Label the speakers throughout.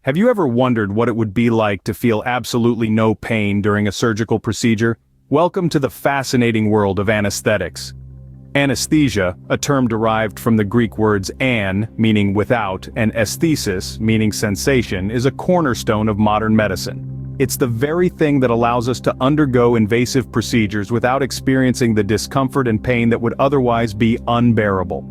Speaker 1: Have you ever wondered what it would be like to feel absolutely no pain during a surgical procedure? Welcome to the fascinating world of anesthetics. Anesthesia, a term derived from the Greek words an, meaning without, and aesthesis, meaning sensation, is a cornerstone of modern medicine. It's the very thing that allows us to undergo invasive procedures without experiencing the discomfort and pain that would otherwise be unbearable.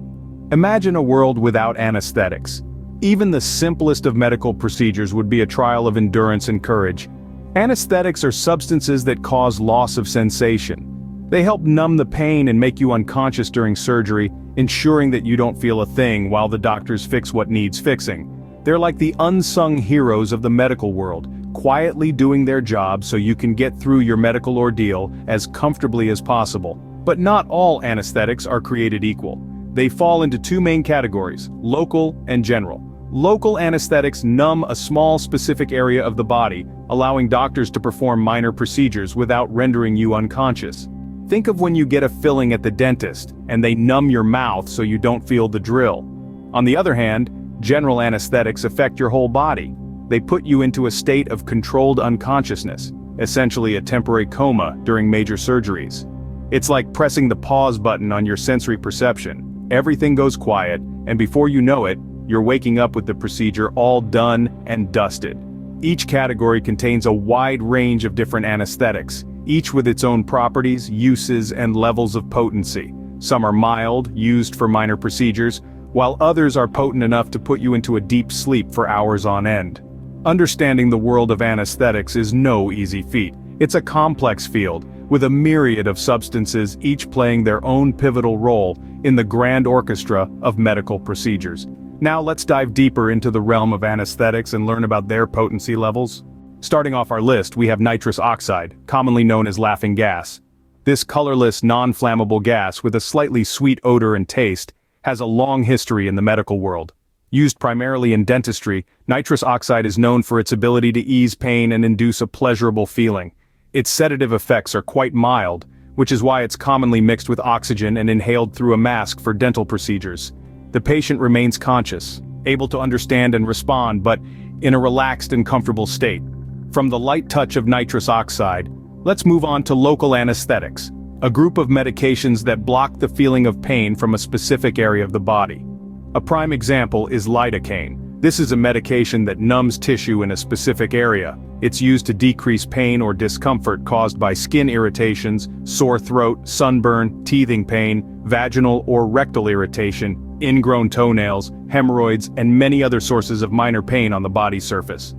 Speaker 1: Imagine a world without anesthetics. Even the simplest of medical procedures would be a trial of endurance and courage. Anesthetics are substances that cause loss of sensation. They help numb the pain and make you unconscious during surgery, ensuring that you don't feel a thing while the doctors fix what needs fixing. They're like the unsung heroes of the medical world, quietly doing their job so you can get through your medical ordeal as comfortably as possible. But not all anesthetics are created equal. They fall into two main categories: local and general. Local anesthetics numb a small specific area of the body, allowing doctors to perform minor procedures without rendering you unconscious. Think of when you get a filling at the dentist, and they numb your mouth so you don't feel the drill. On the other hand, general anesthetics affect your whole body. They put you into a state of controlled unconsciousness, essentially a temporary coma during major surgeries. It's like pressing the pause button on your sensory perception. Everything goes quiet, and before you know it, you're waking up with the procedure all done and dusted. Each category contains a wide range of different anesthetics, each with its own properties, uses, and levels of potency. Some are mild, used for minor procedures, while others are potent enough to put you into a deep sleep for hours on end. Understanding the world of anesthetics is no easy feat. It's a complex field, with a myriad of substances each playing their own pivotal role in the grand orchestra of medical procedures. Now let's dive deeper into the realm of anesthetics and learn about their potency levels. Starting off our list, we have nitrous oxide, commonly known as laughing gas. This colorless, non-flammable gas with a slightly sweet odor and taste has a long history in the medical world. Used primarily in dentistry, nitrous oxide is known for its ability to ease pain and induce a pleasurable feeling. Its sedative effects are quite mild, which is why it's commonly mixed with oxygen and inhaled through a mask for dental procedures. The patient remains conscious, able to understand and respond, but in a relaxed and comfortable state. From the light touch of nitrous oxide, let's move on to local anesthetics, a group of medications that block the feeling of pain from a specific area of the body. A prime example is lidocaine. This is a medication that numbs tissue in a specific area. It's used to decrease pain or discomfort caused by skin irritations, sore throat, sunburn, teething pain, vaginal or rectal irritation, ingrown toenails, hemorrhoids, and many other sources of minor pain on the body surface.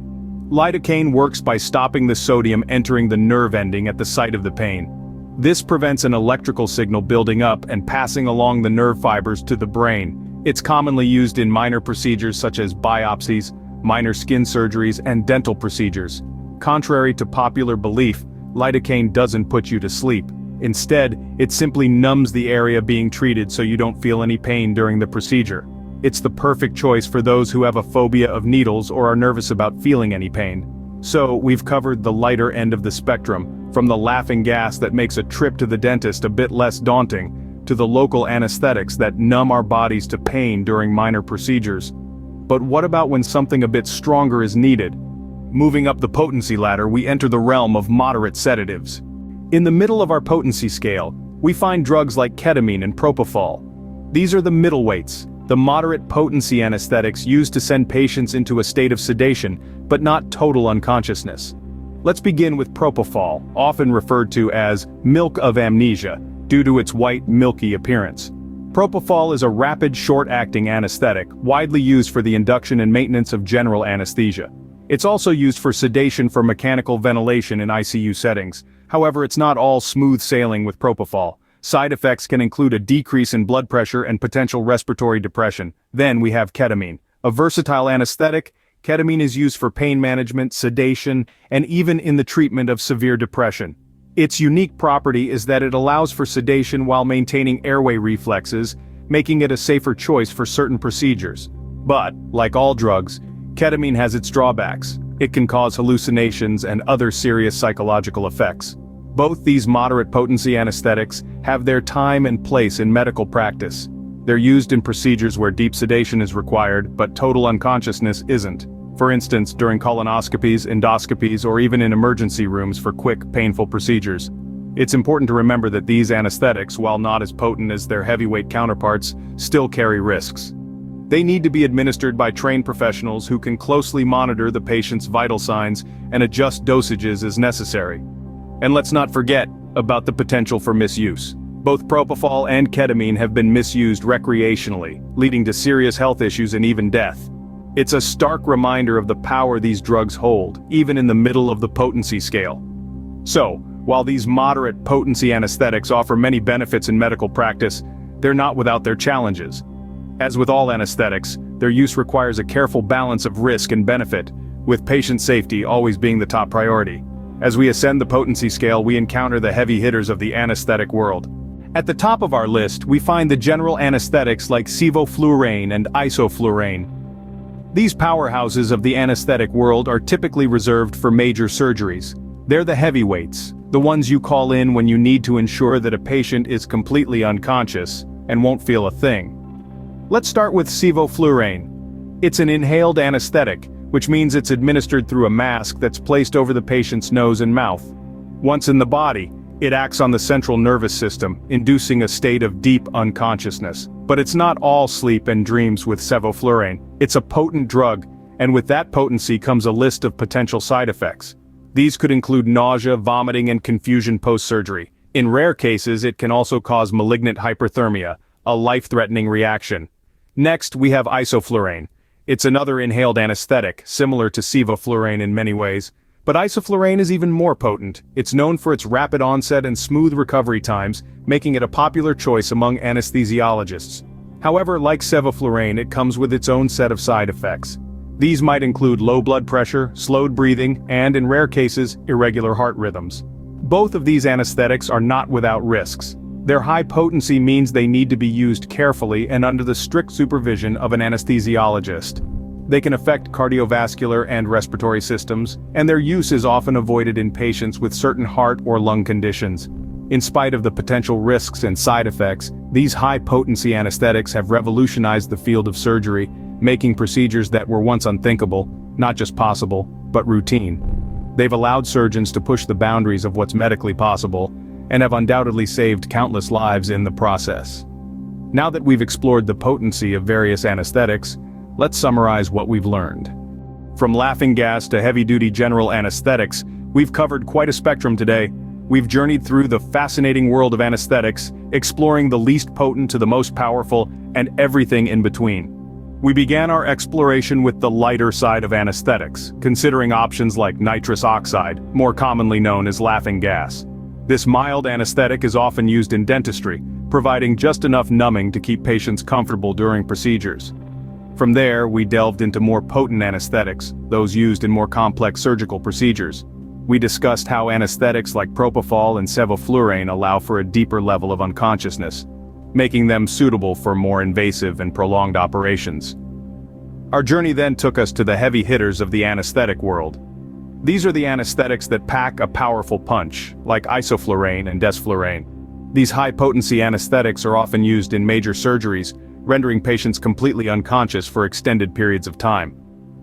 Speaker 1: Lidocaine works by stopping the sodium entering the nerve ending at the site of the pain. This prevents an electrical signal building up and passing along the nerve fibers to the brain. It's commonly used in minor procedures such as biopsies, minor skin surgeries, and dental procedures. Contrary to popular belief, lidocaine doesn't put you to sleep. Instead, it simply numbs the area being treated so you don't feel any pain during the procedure. It's the perfect choice for those who have a phobia of needles or are nervous about feeling any pain. So, we've covered the lighter end of the spectrum, from the laughing gas that makes a trip to the dentist a bit less daunting, to the local anesthetics that numb our bodies to pain during minor procedures. But what about when something a bit stronger is needed? Moving up the potency ladder, we enter the realm of moderate sedatives. In the middle of our potency scale, we find drugs like ketamine and propofol. These are the middleweights, the moderate potency anesthetics used to send patients into a state of sedation, but not total unconsciousness. Let's begin with propofol, often referred to as milk of amnesia, due to its white, milky appearance. Propofol is a rapid, short-acting anesthetic, widely used for the induction and maintenance of general anesthesia. It's also used for sedation for mechanical ventilation in ICU settings. However, it's not all smooth sailing with propofol. Side effects can include a decrease in blood pressure and potential respiratory depression. Then we have ketamine. A versatile anesthetic, ketamine is used for pain management, sedation, and even in the treatment of severe depression. Its unique property is that it allows for sedation while maintaining airway reflexes, making it a safer choice for certain procedures. But, like all drugs, ketamine has its drawbacks. It can cause hallucinations and other serious psychological effects. Both these moderate potency anesthetics have their time and place in medical practice. They're used in procedures where deep sedation is required, but total unconsciousness isn't. For instance, during colonoscopies, endoscopies, or even in emergency rooms for quick, painful procedures. It's important to remember that these anesthetics, while not as potent as their heavyweight counterparts, still carry risks. They need to be administered by trained professionals who can closely monitor the patient's vital signs and adjust dosages as necessary. And let's not forget about the potential for misuse. Both propofol and ketamine have been misused recreationally, leading to serious health issues and even death. It's a stark reminder of the power these drugs hold, even in the middle of the potency scale. So, while these moderate potency anesthetics offer many benefits in medical practice, they're not without their challenges. As with all anesthetics, their use requires a careful balance of risk and benefit, with patient safety always being the top priority. As we ascend the potency scale, we encounter the heavy hitters of the anesthetic world. At the top of our list, we find the general anesthetics like sevoflurane and isoflurane. These powerhouses of the anesthetic world are typically reserved for major surgeries. They're the heavyweights, the ones you call in when you need to ensure that a patient is completely unconscious and won't feel a thing. Let's start with sevoflurane. It's an inhaled anesthetic, which means it's administered through a mask that's placed over the patient's nose and mouth. Once in the body, it acts on the central nervous system, inducing a state of deep unconsciousness. But it's not all sleep and dreams with sevoflurane. It's a potent drug, and with that potency comes a list of potential side effects. These could include nausea, vomiting, and confusion post-surgery. In rare cases, it can also cause malignant hyperthermia, a life-threatening reaction. Next, we have isoflurane. It's another inhaled anesthetic, similar to sevoflurane in many ways. But isoflurane is even more potent. It's known for its rapid onset and smooth recovery times, making it a popular choice among anesthesiologists. However, like sevoflurane, it comes with its own set of side effects. These might include low blood pressure, slowed breathing, and in rare cases, irregular heart rhythms. Both of these anesthetics are not without risks. Their high potency means they need to be used carefully and under the strict supervision of an anesthesiologist. They can affect cardiovascular and respiratory systems, and their use is often avoided in patients with certain heart or lung conditions. In spite of the potential risks and side effects, these high-potency anesthetics have revolutionized the field of surgery, making procedures that were once unthinkable, not just possible, but routine. They've allowed surgeons to push the boundaries of what's medically possible, and have undoubtedly saved countless lives in the process. Now that we've explored the potency of various anesthetics, let's summarize what we've learned. From laughing gas to heavy-duty general anesthetics, we've covered quite a spectrum today. We've journeyed through the fascinating world of anesthetics, exploring the least potent to the most powerful, and everything in between. We began our exploration with the lighter side of anesthetics, considering options like nitrous oxide, more commonly known as laughing gas. This mild anesthetic is often used in dentistry, providing just enough numbing to keep patients comfortable during procedures. From there, we delved into more potent anesthetics, those used in more complex surgical procedures. We discussed how anesthetics like propofol and sevoflurane allow for a deeper level of unconsciousness, making them suitable for more invasive and prolonged operations. Our journey then took us to the heavy hitters of the anesthetic world. These are the anesthetics that pack a powerful punch, like isoflurane and desflurane. These high-potency anesthetics are often used in major surgeries, rendering patients completely unconscious for extended periods of time.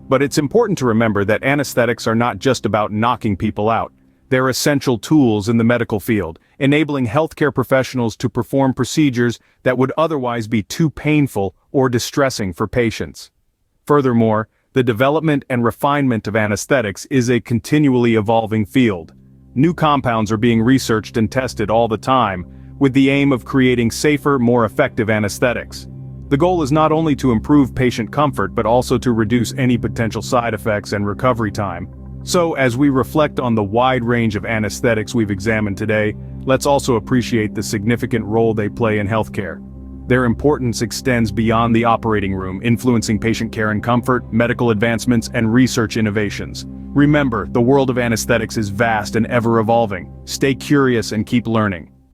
Speaker 1: But it's important to remember that anesthetics are not just about knocking people out. They're essential tools in the medical field, enabling healthcare professionals to perform procedures that would otherwise be too painful or distressing for patients. Furthermore, the development and refinement of anesthetics is a continually evolving field. New compounds are being researched and tested all the time, with the aim of creating safer, more effective anesthetics. The goal is not only to improve patient comfort but also to reduce any potential side effects and recovery time. So, as we reflect on the wide range of anesthetics we've examined today, let's also appreciate the significant role they play in healthcare. Their importance extends beyond the operating room, influencing patient care and comfort, medical advancements, and research innovations. Remember, the world of anesthetics is vast and ever-evolving. Stay curious and keep learning.